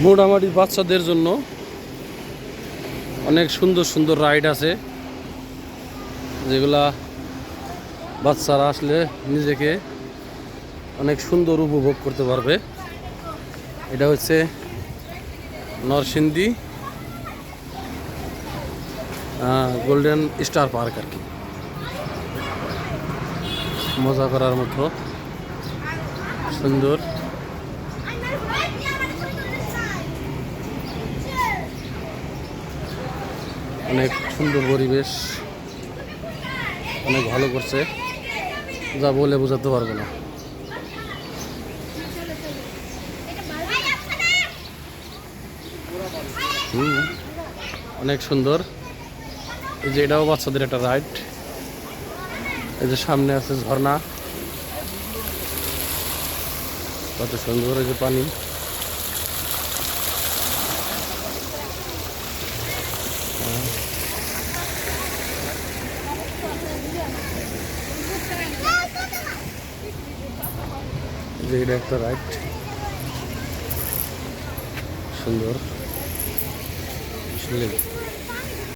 মোটামুটি বাচ্চাদের জন্য অনেক সুন্দর সুন্দর রাইড আছে, যেগুলা বাচ্চারা আসলে নিজেকে অনেক সুন্দর উপভোগ করতে পারবে। এটা হচ্ছে নরসিংদী গোল্ডেন স্টার পার্ক আর কি, মজা করার মতো সুন্দর। অনেক সুন্দর পরিবেশ, অনেক ভালো করছে, যা বলে বোঝাতে পারবো না। অনেক সুন্দর। এই যে এটাও বাচ্চাদের একটা রাইড। এই যে সামনে আছে ঝর্ণা, কত সুন্দর। এই যে পানি, যে এটা একটা রাইড সুন্দর।